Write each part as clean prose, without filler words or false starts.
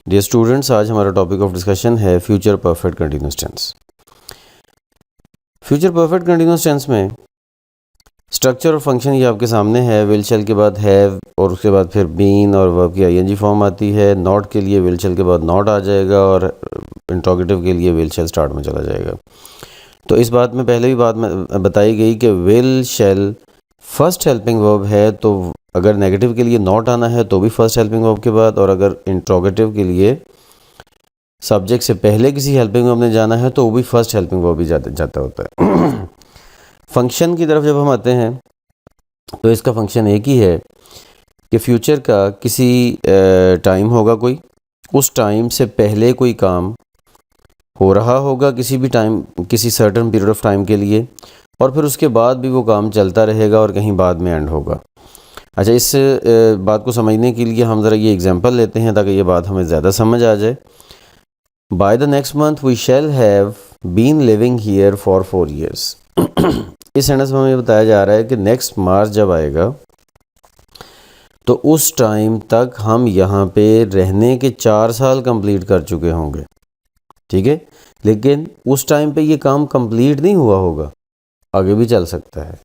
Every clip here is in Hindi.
डियर स्टूडेंट्स, आज हमारा टॉपिक ऑफ डिस्कशन है future perfect continuous tense. Future perfect continuous tense में स्ट्रक्चर और फंक्शन ये आपके सामने है। विल शेल के बाद हैव और उसके बाद फिर बीन और वर्ब की आईएनजी फॉर्म आती है। नॉट के लिए विल शेल के बाद नॉट आ जाएगा और इंट्रोगेटिव के लिए विल शेल स्टार्ट में चला जाएगा। तो इस बात में पहले भी बात में बताई गई कि will shell first helping verb है, तो अगर नेगेटिव के लिए नॉट आना है तो भी फर्स्ट हेल्पिंग वर्ब के बाद, और अगर इंट्रोगेटिव के लिए सब्जेक्ट से पहले किसी हेल्पिंग वर्ब ने जाना है तो वो भी फर्स्ट हेल्पिंग वर्ब ही जाता होता है। फंक्शन की तरफ जब हम आते हैं तो इसका फंक्शन एक ही है कि फ्यूचर का किसी टाइम होगा कोई, उस टाइम से पहले कोई काम हो रहा होगा किसी भी टाइम, किसी सर्टेन पीरियड ऑफ टाइम के लिए, और फिर उसके बाद भी वो काम चलता रहेगा और कहीं बाद में एंड होगा। अच्छा, इस बात को समझने के लिए हम ज़रा ये एग्जांपल लेते हैं ताकि ये बात हमें ज़्यादा समझ आ जाए। By the next month we shall have been living here for 4 years। इस सेंटेंस में हमें बताया जा रहा है कि नेक्स्ट मार्च जब आएगा तो उस टाइम तक हम यहाँ पे रहने के 4 साल कंप्लीट कर चुके होंगे। ठीक है, लेकिन उस टाइम पे ये काम कंप्लीट नहीं हुआ होगा, आगे भी चल सकता है।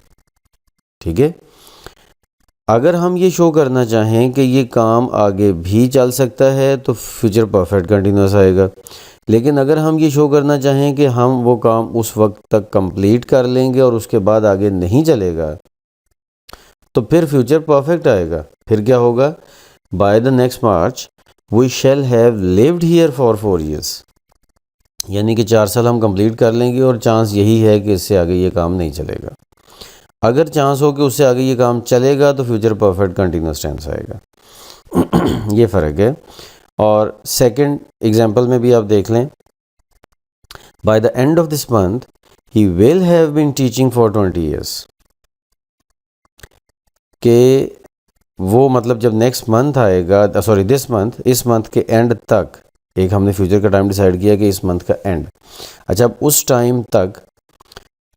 ठीक है, अगर हम ये शो करना चाहें कि ये काम आगे भी चल सकता है तो फ्यूचर परफेक्ट कंटिन्यूस आएगा, लेकिन अगर हम ये शो करना चाहें कि हम वो काम उस वक्त तक कंप्लीट कर लेंगे और उसके बाद आगे नहीं चलेगा तो फिर फ्यूचर परफेक्ट आएगा। फिर क्या होगा? By the next March we shall have lived here for 4 years, यानी कि 4 साल हम कंप्लीट कर लेंगे और चांस यही है कि इससे आगे ये काम नहीं चलेगा। अगर चांस हो कि उससे आगे ये काम चलेगा तो फ्यूचर परफेक्ट कंटिन्यूस टेंस आएगा। ये फ़र्क है। और सेकंड एग्जांपल में भी आप देख लें, by the end of this month he will have been teaching for 20 years, कि वो मतलब जब नेक्स्ट मंथ आएगा, सॉरी दिस मंथ, इस मंथ के एंड तक, एक हमने फ्यूचर का टाइम डिसाइड किया कि इस मंथ का एंड, अच्छा अब उस टाइम तक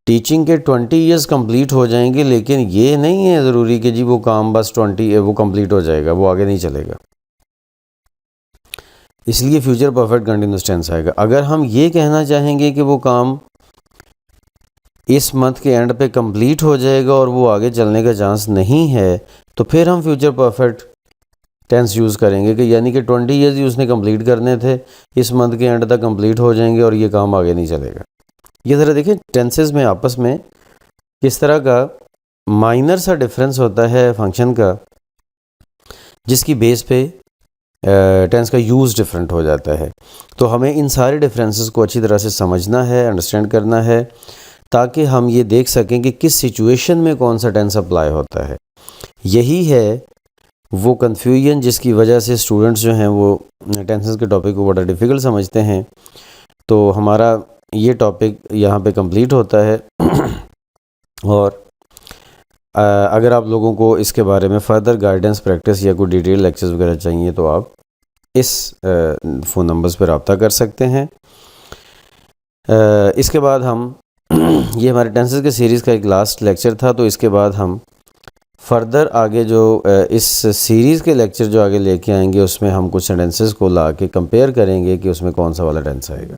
टीचिंग के 20 years कंप्लीट हो जाएंगे, लेकिन ये नहीं है ज़रूरी कि जी वो काम बस 20 वो कंप्लीट हो जाएगा, वो आगे नहीं चलेगा। इसलिए फ्यूचर परफेक्ट कंटिन्यूस टेंस आएगा। अगर हम ये कहना चाहेंगे कि वो काम इस मंथ के एंड पे कंप्लीट हो जाएगा और वो आगे चलने का चांस नहीं है, तो फिर हम फ्यूचर परफेक्ट टेंस यूज़ करेंगे कि यानी कि 20 years ही उसने कंप्लीट करने थे, इस मंथ के एंड तक कंप्लीट हो जाएंगे और ये काम आगे नहीं चलेगा। ये ज़रा देखें टेंसेस में आपस में किस तरह का माइनर सा डिफरेंस होता है फंक्शन का, जिसकी बेस पे टेंस का यूज़ डिफरेंट हो जाता है। तो हमें इन सारे डिफरेंसेस को अच्छी तरह से समझना है, अंडरस्टैंड करना है, ताकि हम ये देख सकें कि किस सिचुएशन में कौन सा टेंस अप्लाई होता है। यही है वो कन्फ्यूजन जिसकी वजह से स्टूडेंट्स जो हैं वो टेंसेस के टॉपिक को बड़ा डिफ़िकल्ट समझते हैं। तो हमारा ये टॉपिक यहाँ पे कंप्लीट होता है। और अगर आप लोगों को इसके बारे में फ़र्दर गाइडेंस, प्रैक्टिस या कोई डिटेल लेक्चर्स वगैरह चाहिए तो आप इस फ़ोन नंबर्स पर रब्ता कर सकते हैं। इसके बाद हम ये हमारे टेंसेस के सीरीज़ का एक लास्ट लेक्चर था, तो इसके बाद हम फ़र्दर आगे जो इस सीरीज़ के लेक्चर जो आगे लेके आएंगे उसमें हम कुछ सेंटेंसेस को ला के कंपेयर करेंगे कि उसमें कौन सा वाला टेंस आएगा।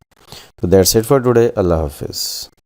तो दैट्स इट फॉर टुडे। अल्लाह हाफिज़।